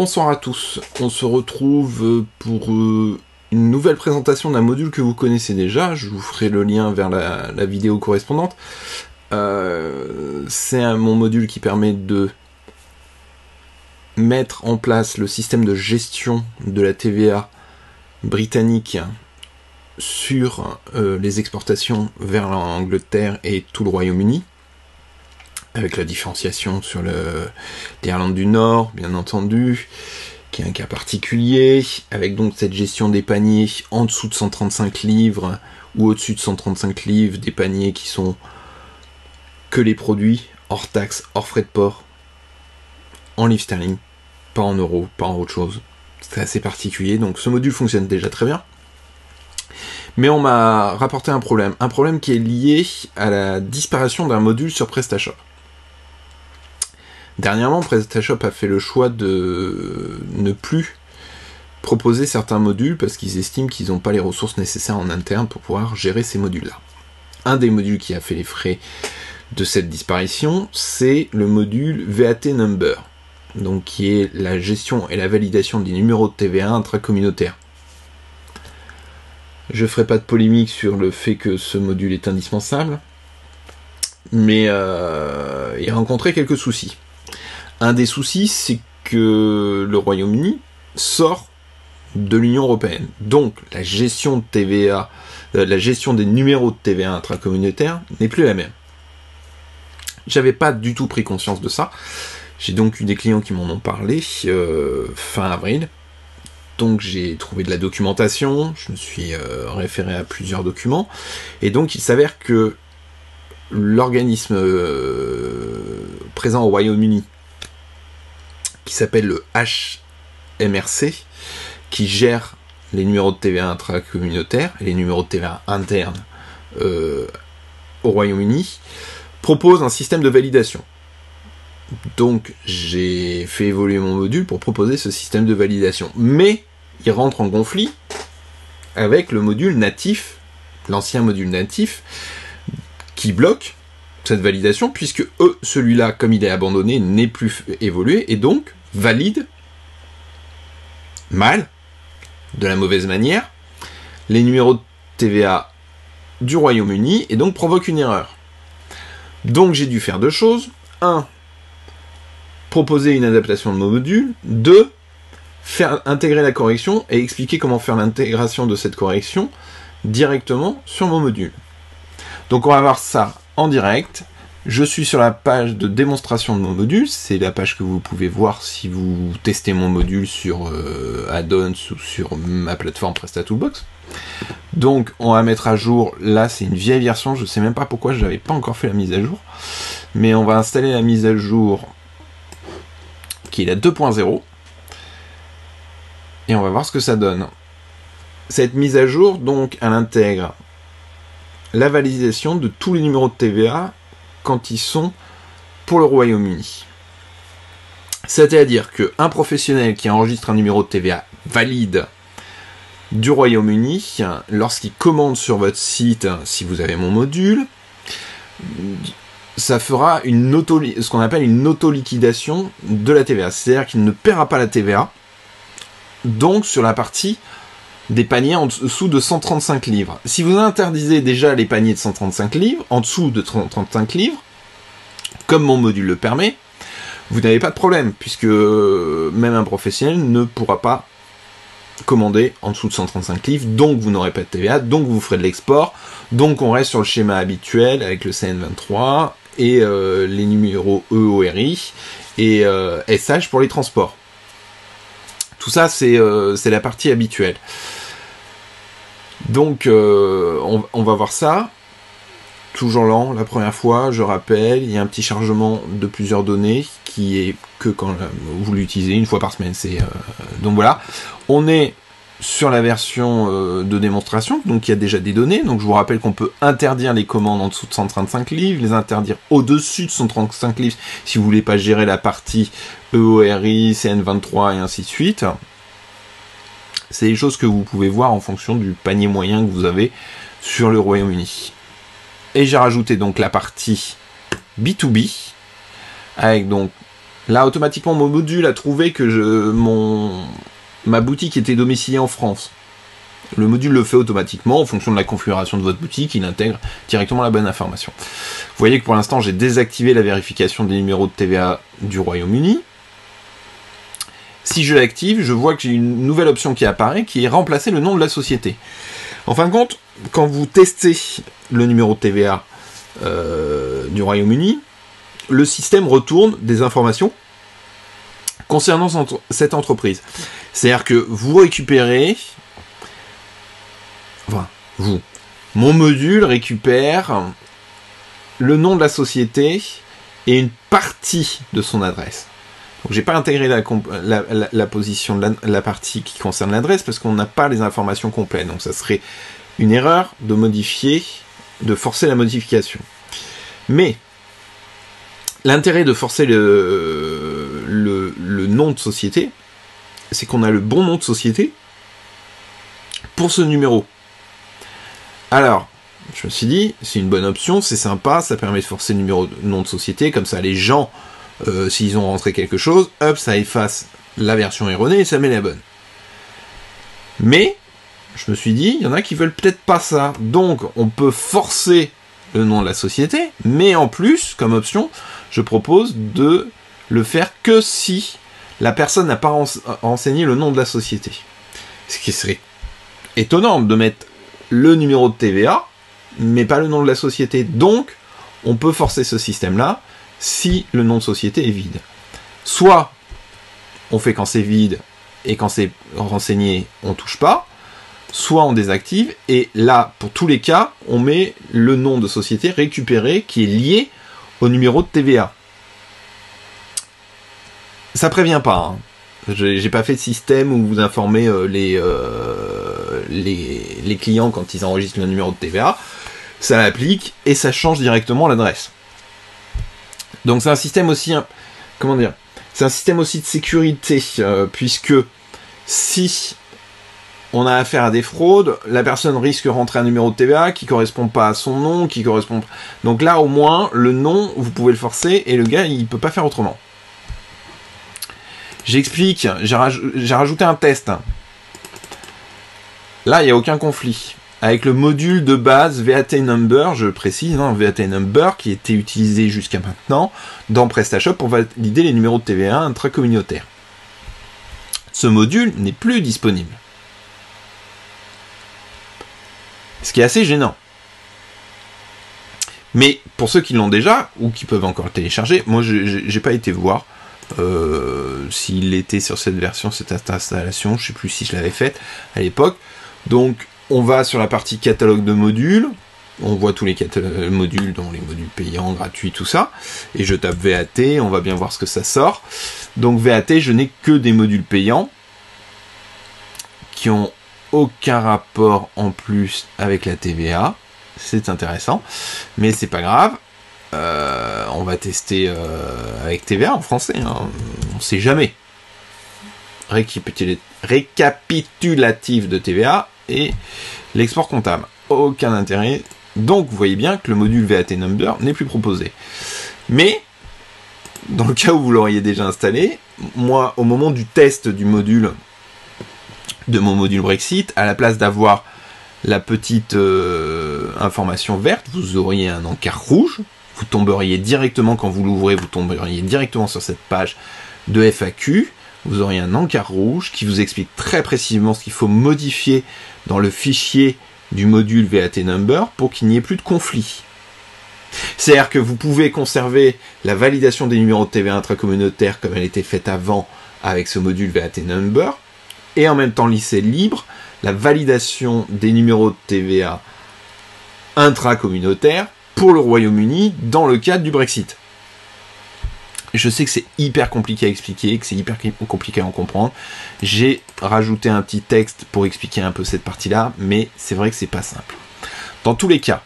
Bonsoir à tous, on se retrouve pour une nouvelle présentation d'un module que vous connaissez déjà, je vous ferai le lien vers la vidéo correspondante. C'est mon module qui permet de mettre en place le système de gestion de la TVA britannique sur les exportations vers l'Angleterre et tout le Royaume-Uni, avec la différenciation sur l'Irlande du Nord, bien entendu, qui est un cas particulier, avec donc cette gestion des paniers en dessous de 135 livres ou au-dessus de 135 livres, des paniers qui sont que les produits, hors taxes, hors frais de port, en livres sterling, pas en euros, pas en autre chose. C'est assez particulier, donc ce module fonctionne déjà très bien. Mais on m'a rapporté un problème qui est lié à la disparition d'un module sur PrestaShop. Dernièrement, PrestaShop a fait le choix de ne plus proposer certains modules parce qu'ils estiment qu'ils n'ont pas les ressources nécessaires en interne pour pouvoir gérer ces modules-là. Un des modules qui a fait les frais de cette disparition, c'est le module VAT Number, donc qui est la gestion et la validation des numéros de TVA intracommunautaires. Je ne ferai pas de polémique sur le fait que ce module est indispensable, mais il rencontrait quelques soucis. Un des soucis, c'est que le Royaume-Uni sort de l'Union européenne. Donc, la gestion de TVA, la gestion des numéros de TVA intracommunautaires n'est plus la même. J'avais pas du tout pris conscience de ça. J'ai donc eu des clients qui m'en ont parlé fin avril. Donc, j'ai trouvé de la documentation. Je me suis référé à plusieurs documents. Et donc, il s'avère que l'organisme présent au Royaume-Uni, qui s'appelle le HMRC, qui gère les numéros de TVA intracommunautaires et les numéros de TVA internes au Royaume-Uni, propose un système de validation. Donc j'ai fait évoluer mon module pour proposer ce système de validation. Mais il rentre en conflit avec le module natif, l'ancien module natif, qui bloque cette validation, puisque celui-là, comme il est abandonné, n'est plus évolué, et donc valide mal, de la mauvaise manière, les numéros de TVA du Royaume-Uni, et donc provoque une erreur. Donc j'ai dû faire deux choses. 1. Proposer une adaptation de mon module. 2. Faire intégrer la correction et expliquer comment faire l'intégration de cette correction directement sur mon module. Donc on va voir ça en direct. Je suis sur la page de démonstration de mon module, c'est la page que vous pouvez voir si vous testez mon module sur Add-ons ou sur ma plateforme PrestaToolbox. Donc on va mettre à jour, là c'est une vieille version, je sais même pas pourquoi je n'avais pas encore fait la mise à jour, mais on va installer la mise à jour qui est la 2.0 et on va voir ce que ça donne. Cette mise à jour, donc, elle intègre la validation de tous les numéros de TVA quand ils sont pour le Royaume-Uni. C'est-à-dire qu'un professionnel qui enregistre un numéro de TVA valide du Royaume-Uni, lorsqu'il commande sur votre site, si vous avez mon module, ça fera ce qu'on appelle une auto-liquidation de la TVA. C'est-à-dire qu'il ne paiera pas la TVA, donc sur la partie des paniers en dessous de 135 livres. Si vous interdisez déjà les paniers de 135 livres, en dessous de 135 livres, comme mon module le permet, vous n'avez pas de problème, puisque même un professionnel ne pourra pas commander en dessous de 135 livres, donc vous n'aurez pas de TVA, donc vous ferez de l'export, donc on reste sur le schéma habituel avec le CN23 et les numéros EORI et SH pour les transports. Tout ça, c'est la partie habituelle. Donc, on va voir ça. Toujours lent, la première fois, je rappelle, il y a un petit chargement de plusieurs données qui est que quand vous l'utilisez, une fois par semaine. Donc voilà, on est sur la version de démonstration, donc il y a déjà des données. Donc je vous rappelle qu'on peut interdire les commandes en dessous de 135 livres, les interdire au-dessus de 135 livres si vous voulez pas gérer la partie EORI, CN23 et ainsi de suite. C'est des choses que vous pouvez voir en fonction du panier moyen que vous avez sur le Royaume-Uni. Et j'ai rajouté donc la partie B2B, avec donc Là, automatiquement, mon module a trouvé que ma boutique était domiciliée en France. Le module le fait automatiquement en fonction de la configuration de votre boutique, il intègre directement la bonne information. Vous voyez que pour l'instant, j'ai désactivé la vérification des numéros de TVA du Royaume-Uni. Si je l'active, je vois que j'ai une nouvelle option qui apparaît, qui est remplacer le nom de la société. En fin de compte, quand vous testez le numéro de TVA du Royaume-Uni, le système retourne des informations concernant cette entreprise. C'est-à-dire que vous récupérez... Enfin, mon module récupère le nom de la société et une partie de son adresse. Donc j'ai pas intégré la position de la partie qui concerne l'adresse parce qu'on n'a pas les informations complètes. Donc ça serait une erreur de modifier, de forcer la modification. Mais l'intérêt de forcer le nom de société, c'est qu'on a le bon nom de société pour ce numéro. Alors, je me suis dit, c'est une bonne option, c'est sympa, ça permet de forcer le nom de société, comme ça les gens, s'ils ont rentré quelque chose, hop, ça efface la version erronée et ça met la bonne. Mais, je me suis dit, il y en a qui veulent peut-être pas ça. Donc, on peut forcer le nom de la société, mais en plus, comme option, je propose de le faire que si la personne n'a pas renseigné le nom de la société. Ce qui serait étonnant de mettre le numéro de TVA, mais pas le nom de la société. Donc, on peut forcer ce système-là si le nom de société est vide. Soit, on fait quand c'est vide, et quand c'est renseigné, on touche pas. Soit on désactive, et là, pour tous les cas, on met le nom de société récupéré qui est lié au numéro de TVA. Ça prévient pas, hein. J'ai pas fait de système où vous informez les clients quand ils enregistrent le numéro de TVA. Ça l'applique et ça change directement l'adresse. Donc c'est un système aussi, comment dire, c'est un système aussi de sécurité, puisque si on a affaire à des fraudes, la personne risque de rentrer un numéro de TVA qui correspond pas à son nom, qui correspond. Donc là au moins le nom vous pouvez le forcer et le gars il peut pas faire autrement. J'explique, j'ai rajouté un test. Là, il n'y a aucun conflit. Avec le module de base VAT Number, je précise, hein, VAT Number, qui était utilisé jusqu'à maintenant dans PrestaShop pour valider les numéros de TVA intracommunautaires. Ce module n'est plus disponible. Ce qui est assez gênant. Mais pour ceux qui l'ont déjà, ou qui peuvent encore le télécharger, moi, j'ai pas été voir. S'il était sur cette version, cette installation, je sais plus si je l'avais faite à l'époque. Donc on va sur la partie catalogue de modules, on voit tous les modules, dont les modules payants, gratuits, tout ça, et je tape VAT, on va bien voir ce que ça sort. Donc VAT, je n'ai que des modules payants qui ont aucun rapport en plus avec la TVA, c'est intéressant, mais c'est pas grave. On va tester avec TVA en français, hein. On sait jamais. Récapitulatif de TVA et l'export comptable. Aucun intérêt. Donc vous voyez bien que le module VAT Number n'est plus proposé. Mais, dans le cas où vous l'auriez déjà installé, moi, au moment du test du module, de mon module Brexit, à la place d'avoir la petite information verte, vous auriez un encart rouge. Vous tomberiez directement, quand vous l'ouvrez, vous tomberiez directement sur cette page de FAQ. Vous auriez un encart rouge qui vous explique très précisément ce qu'il faut modifier dans le fichier du module VAT Number pour qu'il n'y ait plus de conflit. C'est-à-dire que vous pouvez conserver la validation des numéros de TVA intracommunautaires comme elle était faite avant avec ce module VAT Number, et en même temps laisser libre la validation des numéros de TVA intracommunautaires pour le Royaume-Uni dans le cadre du Brexit. Je sais que c'est hyper compliqué à expliquer, que c'est hyper compliqué à en comprendre. J'ai rajouté un petit texte pour expliquer un peu cette partie-là, mais c'est vrai que c'est pas simple. Dans tous les cas,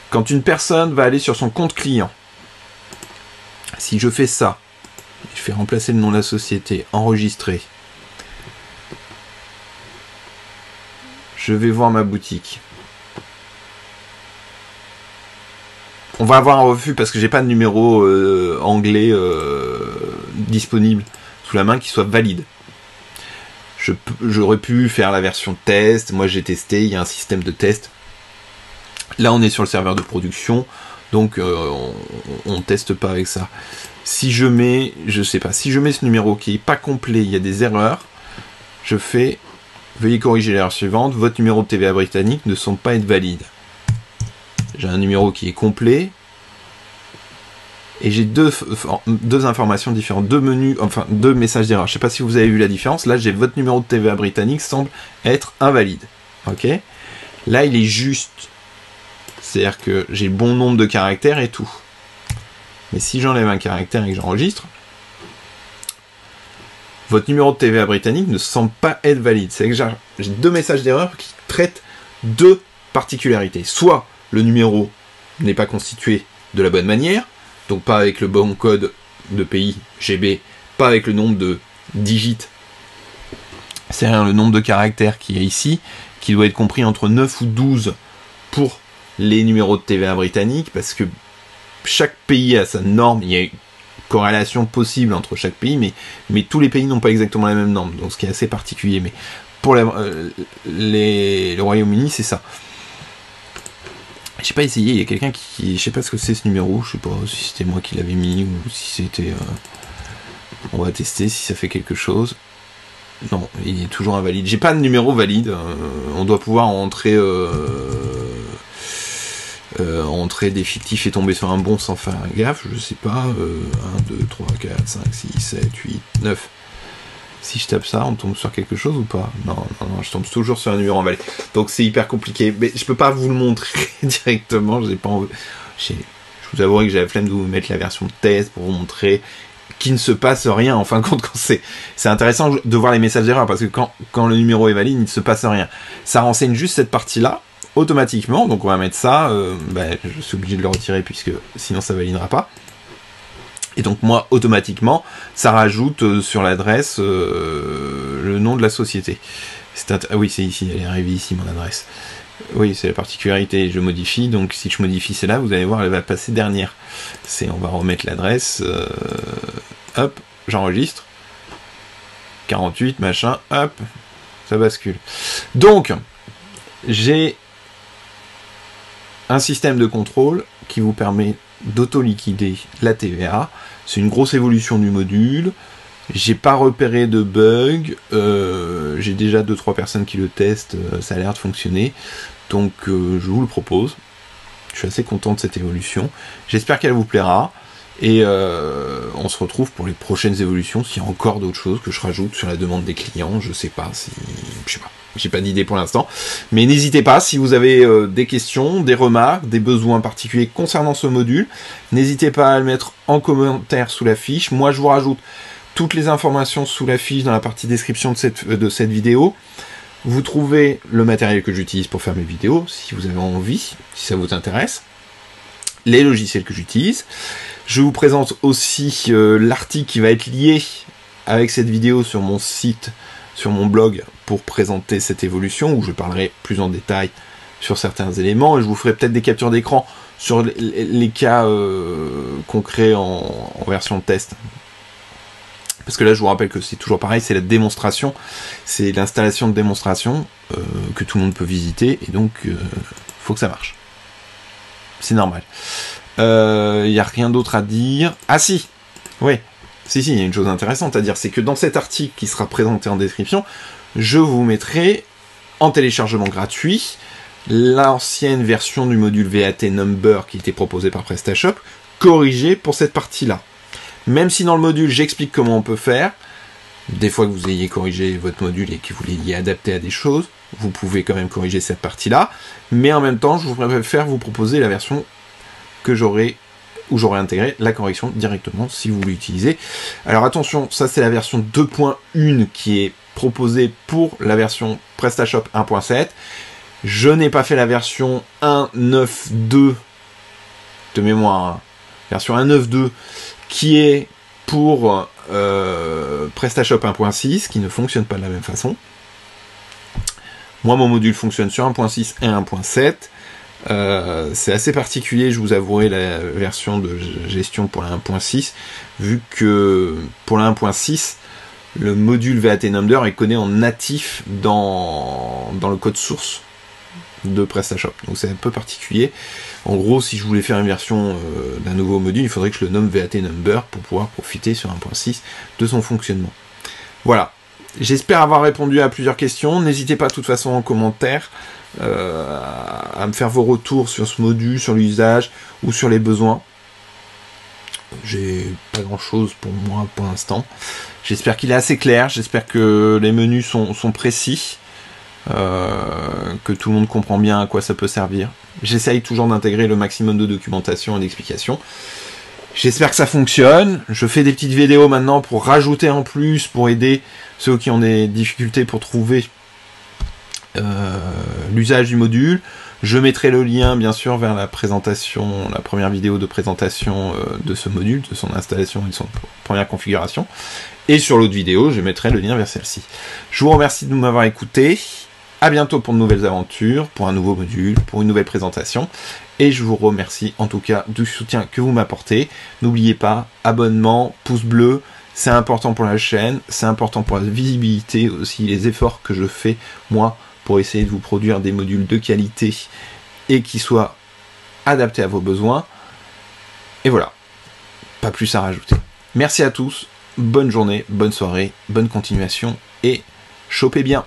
quand une personne va aller sur son compte client, si je fais ça, je fais remplacer le nom de la société, enregistrer, je vais voir ma boutique. On va avoir un refus parce que j'ai pas de numéro anglais disponible sous la main qui soit valide. J'aurais pu faire la version test, moi j'ai testé, il y a un système de test. Là on est sur le serveur de production, donc on teste pas avec ça. Si je mets, je sais pas, si je mets ce numéro qui est pas complet, il y a des erreurs, je fais veuillez corriger l'erreur suivante, votre numéro de TVA britannique ne semble pas être valide. J'ai un numéro qui est complet, et j'ai deux informations différentes, deux menus, enfin deux messages d'erreur. Je sais pas si vous avez vu la différence. Là, j'ai votre numéro de TVA britannique semble être invalide. Ok. Là, il est juste. C'est-à-dire que j'ai le bon nombre de caractères et tout. Mais si j'enlève un caractère et que j'enregistre, votre numéro de TVA britannique ne semble pas être valide. C'est que j'ai deux messages d'erreur qui traitent deux particularités. Soit le numéro n'est pas constitué de la bonne manière, donc pas avec le bon code de pays GB, pas avec le nombre de digits, c'est-à-dire le nombre de caractères qui est ici, qui doit être compris entre 9 ou 12 pour les numéros de TVA britanniques, parce que chaque pays a sa norme, il y a une corrélation possible entre chaque pays, mais tous les pays n'ont pas exactement la même norme, donc ce qui est assez particulier, mais pour le Royaume-Uni, c'est ça. J'ai pas essayé, il y a quelqu'un qui... Je sais pas ce que c'est ce numéro, je sais pas si c'était moi qui l'avais mis ou si c'était... On va tester si ça fait quelque chose. Non, il est toujours invalide. J'ai pas de numéro valide, on doit pouvoir entrer des fictifs et tomber sur un bon sans faire gaffe, je sais pas. 1, 2, 3, 4, 5, 6, 7, 8, 9... Si je tape ça, on tombe sur quelque chose ou pas? Non, je tombe toujours sur un numéro invalide. Donc c'est hyper compliqué. Mais je peux pas vous le montrer directement. J'ai pas envie. Je vous avouerai que j'ai la flemme de vous mettre la version de test pour vous montrer qu'il ne se passe rien. En fin de compte, quand c'est intéressant de voir les messages d'erreur parce que quand le numéro est valide, il ne se passe rien. Ça renseigne juste cette partie-là automatiquement. Donc on va mettre ça. Je suis obligé de le retirer puisque sinon ça validera pas. Et donc moi, automatiquement, ça rajoute sur l'adresse le nom de la société. Ah oui, c'est ici, elle est arrivée ici, mon adresse. Oui, c'est la particularité, je modifie, donc si je modifie celle-là, vous allez voir, elle va passer dernière. On va remettre l'adresse, hop, j'enregistre. 48, machin, hop, ça bascule. Donc, j'ai un système de contrôle qui vous permet d'auto-liquider la TVA. C'est une grosse évolution du module. J'ai pas repéré de bug. J'ai déjà 2-3 personnes qui le testent. Ça a l'air de fonctionner. Donc je vous le propose. Je suis assez content de cette évolution. J'espère qu'elle vous plaira. Et on se retrouve pour les prochaines évolutions. S'il y a encore d'autres choses que je rajoute sur la demande des clients, je sais pas si... Je sais pas. J'ai pas d'idée pour l'instant. Mais n'hésitez pas, si vous avez des questions, des remarques, des besoins particuliers concernant ce module, n'hésitez pas à le mettre en commentaire sous la fiche. Moi, je vous rajoute toutes les informations sous la fiche dans la partie description de cette vidéo. Vous trouvez le matériel que j'utilise pour faire mes vidéos, si vous avez envie, si ça vous intéresse. Les logiciels que j'utilise. Je vous présente aussi l'article qui va être lié avec cette vidéo sur mon site, sur mon blog, pour présenter cette évolution, où je parlerai plus en détail sur certains éléments, et je vous ferai peut-être des captures d'écran sur les cas concrets en version test. Parce que là, je vous rappelle que c'est toujours pareil, c'est la démonstration, c'est l'installation de démonstration que tout le monde peut visiter, et donc faut que ça marche. C'est normal. Il n'y a rien d'autre à dire. Ah si, oui. Si, il y a une chose intéressante à dire, c'est que dans cet article qui sera présenté en description, je vous mettrai en téléchargement gratuit l'ancienne version du module VAT Number qui était proposé par PrestaShop, corrigée pour cette partie-là. Même si dans le module, j'explique comment on peut faire, des fois que vous ayez corrigé votre module et que vous l'ayez adapté à des choses, vous pouvez quand même corriger cette partie-là, mais en même temps, je préfère vous proposer la version que où j'aurai intégré la correction directement si vous l'utilisez. Alors attention, ça c'est la version 2.1 qui est proposée pour la version PrestaShop 1.7. Je n'ai pas fait la version 1.9.2 de mémoire, hein. Version 1.9.2 qui est pour PrestaShop 1.6 qui ne fonctionne pas de la même façon. Moi mon module fonctionne sur 1.6 et 1.7. C'est assez particulier, je vous avouerai, la version de gestion pour la 1.6, vu que pour la 1.6, le module VAT Number est codé en natif dans le code source de PrestaShop. Donc c'est un peu particulier. En gros, si je voulais faire une version d'un nouveau module, il faudrait que je le nomme VAT Number pour pouvoir profiter sur 1.6 de son fonctionnement. Voilà. J'espère avoir répondu à plusieurs questions. N'hésitez pas de toute façon en commentaire à me faire vos retours sur ce module, sur l'usage ou sur les besoins. J'ai pas grand chose pour moi pour l'instant. J'espère qu'il est assez clair, j'espère que les menus sont précis, que tout le monde comprend bien à quoi ça peut servir. J'essaye toujours d'intégrer le maximum de documentation et d'explications. J'espère que ça fonctionne. Je fais des petites vidéos maintenant pour rajouter en plus, pour aider ceux qui ont des difficultés pour trouver l'usage du module. Je mettrai le lien bien sûr vers la présentation, la première vidéo de présentation de ce module, de son installation et de son première configuration. Et sur l'autre vidéo, je mettrai le lien vers celle-ci. Je vous remercie de m'avoir écouté. À bientôt pour de nouvelles aventures, pour un nouveau module, pour une nouvelle présentation. Et je vous remercie en tout cas du soutien que vous m'apportez. N'oubliez pas, abonnement, pouce bleu, c'est important pour la chaîne, c'est important pour la visibilité aussi, les efforts que je fais moi pour essayer de vous produire des modules de qualité et qui soient adaptés à vos besoins. Et voilà, pas plus à rajouter. Merci à tous, bonne journée, bonne soirée, bonne continuation et chopez bien.